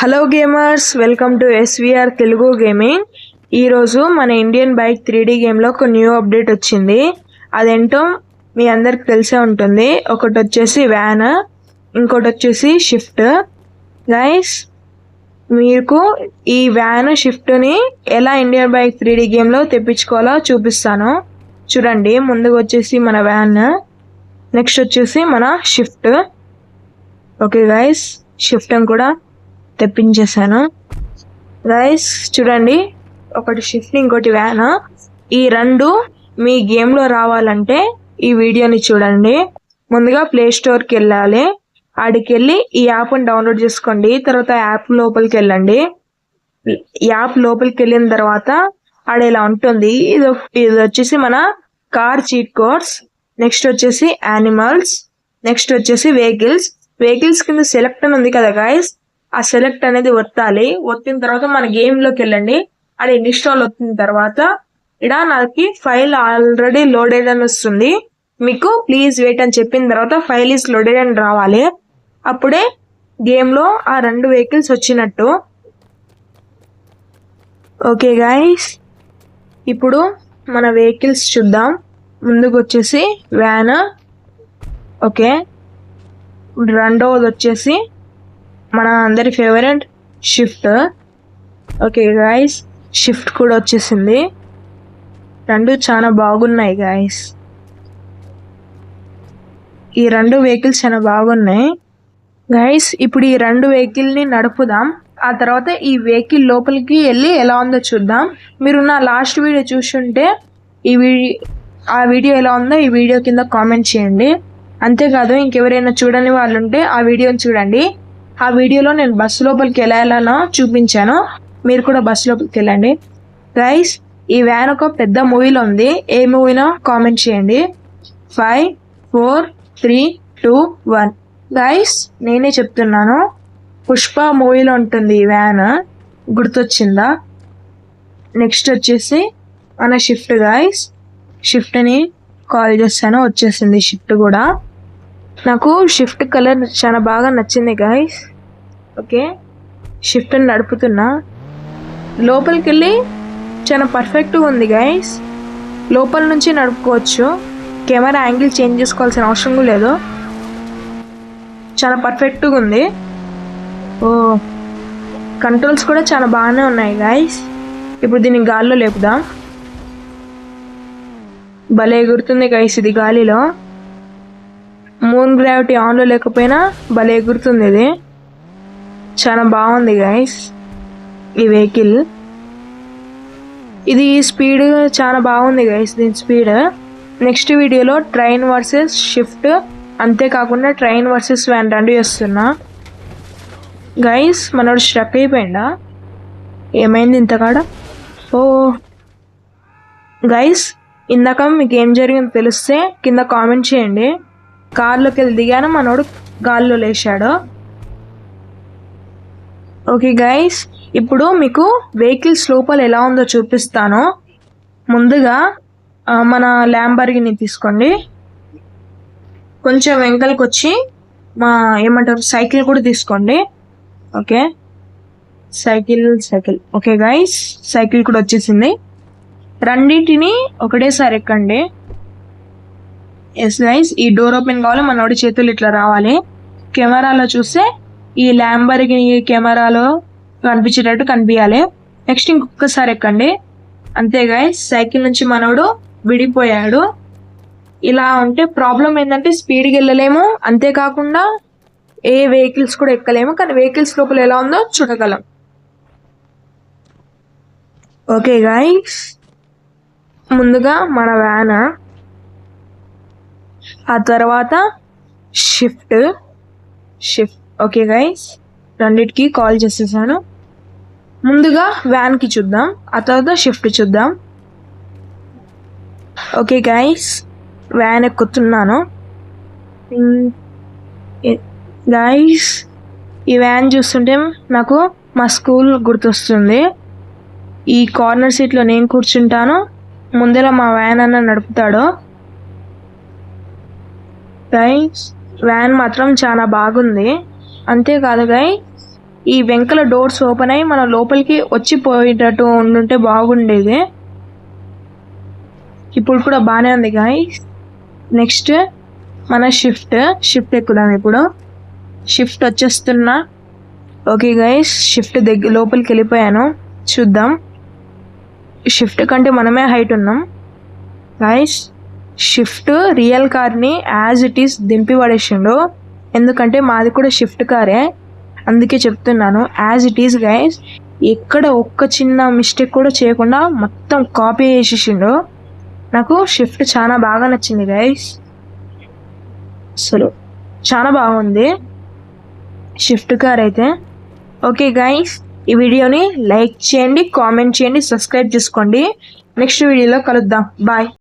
Hello gamers, welcome to SVR Telugu gaming. ఈరోజు మన Indian bike 3D గేమ్లో ఒక న్యూ అప్డేట్ వచ్చింది. అదేంటో మీ అందరికి తెలిసే ఉంటుంది. ఒకటి వచ్చేసి వ్యాన్, ఇంకోటి వచ్చేసి షిఫ్ట్. గైస్, మీకు ఈ వ్యాన్ షిఫ్ట్ని ఎలా ఇండియన్ బైక్ 3D గేమ్లో తెప్పించుకోవాలో చూపిస్తాను. చూడండి, ముందుకు వచ్చేసి మన వ్యాన్, నెక్స్ట్ వచ్చేసి మన షిఫ్ట్. ఓకే గైస్, షిఫ్ట్ని కూడా తెప్పించేసాను. గైస్ చూడండి, ఒకటి షిఫ్ట్ ఇంకోటి వ్యాన్. ఈ రెండు మీ గేమ్లో రావాలంటే ఈ వీడియోని చూడండి. ముందుగా ప్లే స్టోర్కి వెళ్ళాలి. ఆడికి వెళ్ళి ఈ యాప్ని డౌన్లోడ్ చేసుకోండి. తర్వాత యాప్ లోపలికి వెళ్ళండి. యాప్ లోపలికి వెళ్ళిన తర్వాత ఆడ ఇలా ఉంటుంది. ఇది వచ్చేసి మన కార్ చీట్ కోడ్స్. నెక్స్ట్ వచ్చేసి యానిమల్స్, నెక్స్ట్ వచ్చేసి వెహికల్స్ కింద సెలెక్ట్ అని ఉంది కదా గైస్, ఆ సెలెక్ట్ అనేది ఒత్తాలి. ఒత్తిన తర్వాత మన గేమ్లోకి వెళ్ళండి. అది ఇన్స్టాల్ వచ్చిన తర్వాత ఇక్కడ నాకు ఫైల్ ఆల్రెడీ లోడెడ్ అని వస్తుంది. మీకు ప్లీజ్ వెయిట్ అని చెప్పిన తర్వాత ఫైల్ ఈజ్ లోడెడ్ అని రావాలి. అప్పుడే గేమ్లో ఆ రెండు వెహికల్స్ వచ్చినట్టు. ఓకే గైస్, ఇప్పుడు మన వెహికల్స్ చూద్దాం. ముందుకు వచ్చేసి వ్యాన్. ఓకే, రెండవది వచ్చేసి మన అందరి favourite shift. Okay guys, shift కూడా వచ్చేసింది. రెండు చాలా బాగున్నాయి గైస్. ఈ రెండు వెహికల్స్ చాలా బాగున్నాయి గైస్. ఇప్పుడు ఈ రెండు వెహికల్ని నడుపుదాం. ఆ తర్వాత ఈ వెహికల్ లోపలికి వెళ్ళి ఎలా ఉందో చూద్దాం. మీరు నా లాస్ట్ వీడియో చూస్తుంటే ఆ వీడియో ఎలా ఉందో ఈ వీడియో కింద కామెంట్ చేయండి. అంతేకాదు, ఇంకెవరైనా చూడని వాళ్ళు ఉంటే ఆ వీడియోని చూడండి. ఆ వీడియోలో నేను బస్సు లోపలికి వెళ్ళాలనో చూపించాను. మీరు కూడా బస్సు లోపలికి వెళ్ళండి. గైస్, ఈ వ్యాన్ ఒక పెద్ద మూవీలో ఉంది. ఏ మూవీనో కామెంట్ చేయండి. 5, 4, 3, 2, 1. గైస్, నేనే చెప్తున్నాను, పుష్ప మూవీలో ఉంటుంది ఈ వ్యాన్. గుర్తొచ్చిందా? నెక్స్ట్ వచ్చేసి మన షిఫ్ట్ గైస్. షిఫ్ట్ని కాల్ చేస్తాను, వచ్చేసింది షిఫ్ట్ కూడా. నాకు షిఫ్ట్ కలర్ చాలా బాగా నచ్చింది గైస్. ఓకే, షిఫ్ట్ని నడుపుతున్నా. లోపలికి వెళ్ళి చాలా పర్ఫెక్ట్గా ఉంది గైస్. లోపల నుంచి నడుపుకోవచ్చు. కెమెరా యాంగిల్ చేంజ్ చేసుకోవాల్సిన అవసరం కూడా లేదు. చాలా పర్ఫెక్ట్గా ఉంది. ఓ, కంట్రోల్స్ కూడా చాలా బాగానే ఉన్నాయి గైస్. ఇప్పుడు దీన్ని గాల్లో లేపుదాం. భలే ఎగురుతుంది గైస్ ఇది గాలిలో. మూన్ గ్రావిటీ ఆన్లో లేకపోయినా భలే ఎగురుతుంది ఇది. చాలా బాగుంది గైస్ ఈ వెహికల్. ఇది స్పీడ్ చాలా బాగుంది గైస్, దీని స్పీడ్. నెక్స్ట్ వీడియోలో ట్రైన్ వర్సెస్ షిఫ్ట్, అంతేకాకుండా ట్రైన్ వర్సెస్ వ్యాన్ రెండు చేస్తున్నా గైస్. మనోడు స్ట్రక్ అయిపోయిందా? ఏమైంది ఇంతకాడ? ఓ గైస్, ఇందాక మీకు ఏం జరిగిందో తెలిస్తే కింద కామెంట్ చేయండి. కార్లోకి వెళ్ళి దిగాను, మనోడు గాల్లో లేచాడు. ఓకే గైస్, ఇప్పుడు మీకు వెహికల్స్ లోపల ఎలా ఉందో చూపిస్తాను. ముందుగా మన ల్యాంబర్గిని తీసుకోండి. కొంచెం వెంకలకి వచ్చి ఏమంటారు సైకిల్ కూడా తీసుకోండి. Okay, cycle. Okay guys, cycle కూడా వచ్చేసింది. రెండింటిని ఒకటేసారి ఎక్కండి. ఎస్ గైస్, ఈ డోర్ ఓపెన్ కావాలి. మనోడి చేతులు ఇట్లా రావాలి. కెమెరాలో చూస్తే ఈ ల్యాంబర్గిని కెమెరాలో కనిపించేటట్టు కనిపించాలి. నెక్స్ట్ ఇంకొకసారి ఎక్కండి. అంతే గైస్, సైకిల్ నుంచి మనోడు విడిపోయాడు. ఇలా ఉంటే ప్రాబ్లం ఏంటంటే స్పీడ్కి వెళ్ళలేము, అంతేకాకుండా ఏ వెహికల్స్ కూడా ఎక్కలేము. కానీ వెహికల్స్ లోపల ఎలా ఉందో చూడగలం. ఓకే గైస్, ముందుగా మన వ్యాన్, ఆ తర్వాత షిఫ్ట్. ఓకే గైస్, రెండిటికి కాల్ చేసేసాను. ముందుగా వ్యాన్కి చూద్దాం, ఆ తర్వాత షిఫ్ట్ చూద్దాం. ఓకే గైస్, వ్యాన్ ఎక్కుతున్నాను. గైస్, ఈ వ్యాన్ చూస్తుంటే నాకు మా స్కూల్ గుర్తొస్తుంది. ఈ కార్నర్ సీట్లో నేను కూర్చుంటాను, ముందర మా వ్యాన్ అన్న నడుపుతాడు. గైస్, వ్యాన్ మాత్రం చాలా బాగుంది. అంతేకాదు గైస్, ఈ వెంకల డోర్స్ ఓపెన్ అయ్యి మనం లోపలికి వచ్చిపోయేటట్టు ఉండుంటే బాగుండేది. ఇప్పుడు కూడా బాగానే ఉంది గాయ్స్. నెక్స్ట్ మన షిఫ్ట్ ఎక్కుదాం. ఇప్పుడు షిఫ్ట్ వచ్చేస్తున్నా. ఓకే గైస్, షిఫ్ట్ లోపలికి వెళ్ళిపోయాను. చూద్దాం. షిఫ్ట్ కంటే మనమే హైట్ ఉన్నాం గైస్. షిఫ్ట్ రియల్ కార్ని యాజ్ ఇట్ ఈస్ దింపి పడేసిండు. ఎందుకంటే మాది కూడా షిఫ్ట్ కారే, అందుకే చెప్తున్నాను. As it is guys. ఎక్కడ ఒక్క చిన్న మిస్టేక్ కూడా చేయకుండా మొత్తం కాపీ చేసేసిండు. నాకు షిఫ్ట్ చాలా బాగా నచ్చింది గైస్. అసలు చాలా బాగుంది షిఫ్ట్ కార్ అయితే. ఓకే గైస్, ఈ వీడియోని లైక్ చేయండి, కామెంట్ చేయండి, సబ్స్క్రైబ్ చేసుకోండి. నెక్స్ట్ వీడియోలో కలుద్దాం. బాయ్.